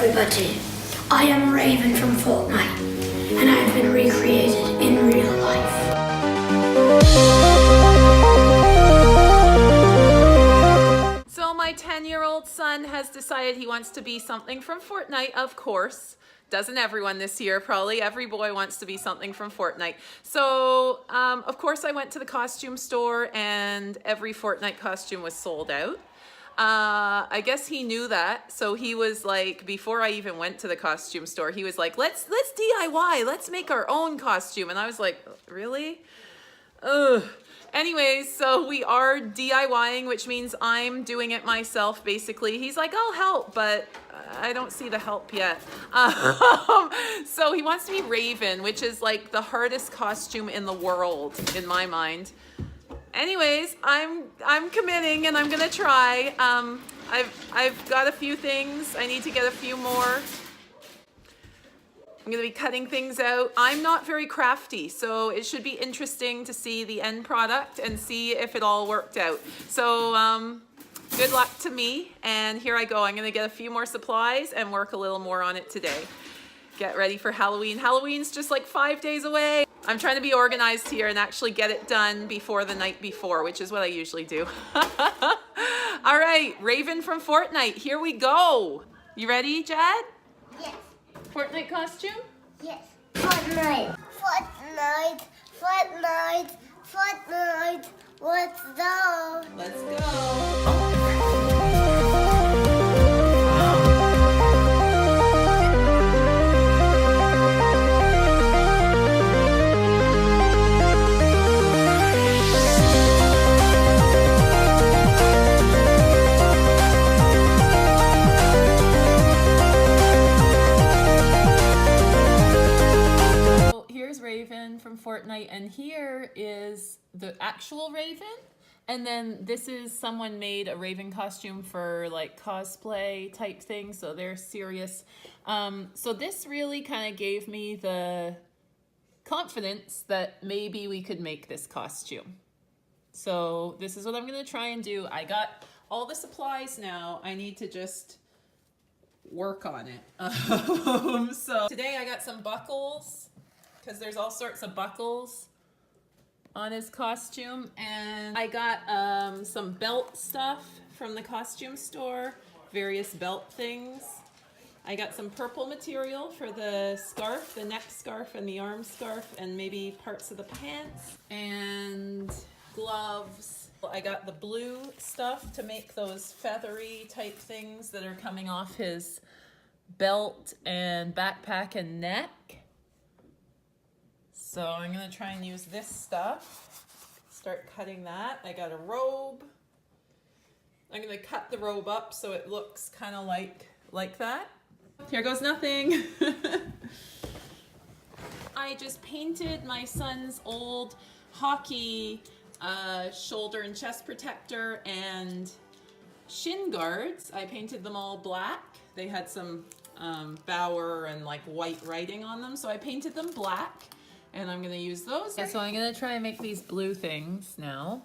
everybody. I am Raven from Fortnite, and I have been recreated in real life. So my 10-year-old son has decided he wants to be something from Fortnite, of course. Doesn't everyone this year? Probably every boy wants to be something from Fortnite. So, of course, I went to the costume store and every Fortnite costume was sold out. I guess he knew that. So he was like, before I even went to the costume store, he was like, let's DIY, let's make our own costume. And I was like, really? Ugh. Anyways, so we are DIYing, which means I'm doing it myself, basically. He's like, I'll help, but I don't see the help yet. So he wants to be Raven, which is like the hardest costume in the world, in my mind. Anyways, I'm committing and I'm gonna try. I've got a few things. I need to get a few more. I'm gonna be cutting things out. I'm not very crafty, so it should be interesting to see the end product and see if it all worked out. So good luck to me, and here I go. I'm gonna get a few more supplies and work a little more on it today. Get ready for Halloween. Halloween's just like 5 days away. I'm trying to be organized here and actually get it done before the night before, which is what I usually do. All right, Raven from Fortnite, here we go. You ready, Jad? Yes. Fortnite costume? Yes. Fortnite. Fortnite. Fortnite. Fortnite. Let's go. Let's go. Raven from Fortnite, and here is the actual Raven, and then this is someone made a Raven costume for like cosplay type thing, so they're serious. So this really kind of gave me the confidence that maybe we could make this costume. So this is what I'm gonna try and do. I got all the supplies now. I need to just work on it. So today I got some buckles, because there's all sorts of buckles on his costume, and I got some belt stuff from the costume store, various belt things. I got some purple material for the scarf, the neck scarf and the arm scarf, and maybe parts of the pants, and gloves. I got the blue stuff to make those feathery type things that are coming off his belt and backpack and neck. So I'm gonna try and use this stuff, start cutting that. I got a robe. I'm gonna cut the robe up so it looks kind of like that. Here goes nothing. I just painted my son's old hockey shoulder and chest protector and shin guards. I painted them all black. They had some Bauer and like white writing on them, so I painted them black. And I'm gonna use those. Yeah, so I'm gonna try and make these blue things now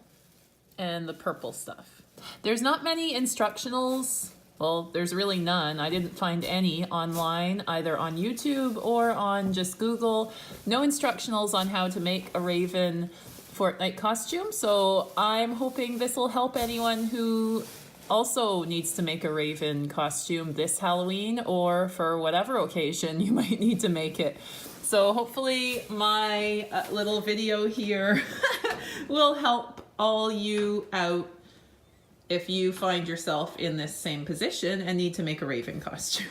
and the purple stuff. There's not many instructionals. Well, there's really none. I didn't find any online, either on YouTube or on just Google. No instructionals on how to make a Raven Fortnite costume. So I'm hoping this will help anyone who also needs to make a Raven costume this Halloween, or for whatever occasion you might need to make it. So hopefully my little video here will help all you out if you find yourself in this same position and need to make a Raven costume.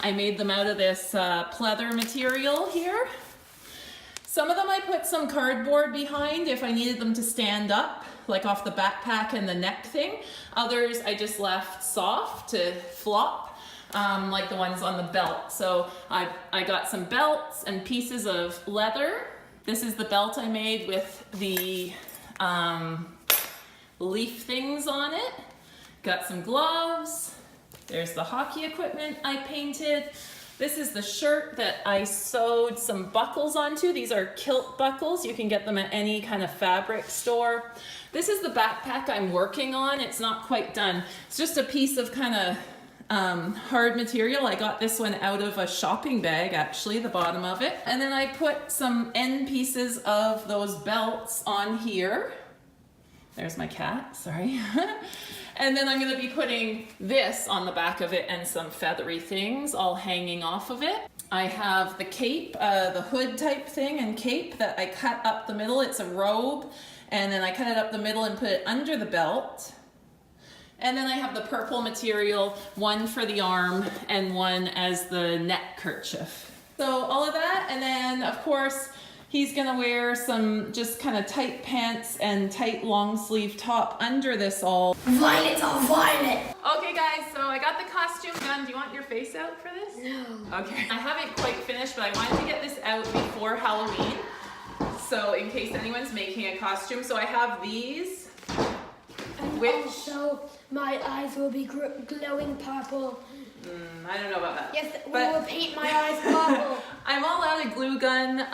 I made them out of this pleather material here. Some of them I put some cardboard behind if I needed them to stand up, like off the backpack and the neck thing. Others I just left soft to flop, like the ones on the belt. So I got some belts and pieces of leather. This is the belt I made with the leaf things on it. Got some gloves. There's the hockey equipment I painted. This is the shirt that I sewed some buckles onto. These are kilt buckles. You can get them at any kind of fabric store. This is the backpack I'm working on. It's not quite done. It's just a piece of kind of hard material. I got this one out of a shopping bag, actually, the bottom of it. And then I put some end pieces of those belts on here. There's my cat, sorry. And then I'm gonna be putting this on the back of it and some feathery things all hanging off of it. I have the cape, the hood type thing and cape that I cut up the middle. It's a robe, and then I cut it up the middle and put it under the belt. And then I have the purple material, one for the arm and one as the neck kerchief. So all of that, and then of course, he's gonna wear some just kind of tight pants and tight long sleeve top under this all. Violet's all violet. Okay guys, so I got the costume done. Do you want your face out for this? No. Okay. I haven't quite finished, but I wanted to get this out before Halloween. So in case anyone's making a costume. So I have these. And Which- also, my eyes will be glowing purple. I don't know about that. Yes, we But- will paint my eyes purple. I'm all out of glue gun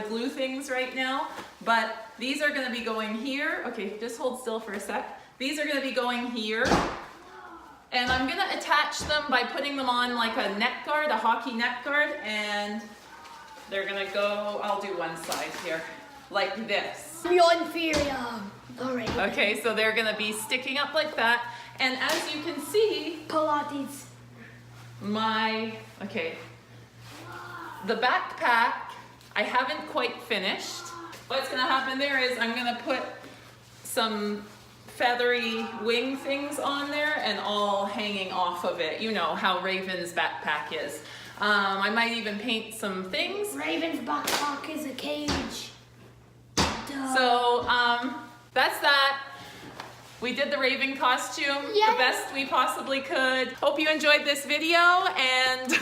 glue things right now, but these are gonna be going here. Okay, just hold still for a sec. These are gonna be going here. And I'm gonna attach them by putting them on like a neck guard, a hockey neck guard, and they're gonna go, I'll do one side here, like this. You're inferior. Alright. Okay, so they're gonna be sticking up like that. And as you can see, Pilates. the backpack, I haven't quite finished. What's gonna happen there is I'm gonna put some feathery wing things on there and all hanging off of it. You know how Raven's backpack is. I might even paint some things. Raven's backpack is a cage. Duh. So that's that. We did the Raven costume Yay. the best we possibly could. Hope you enjoyed this video, and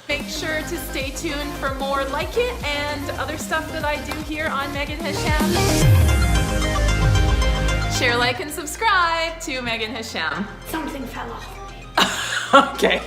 make sure to stay tuned for more like it and other stuff that I do here on Meagan Hesham. Share, like, and subscribe to Meagan Hesham. Something fell off. Okay.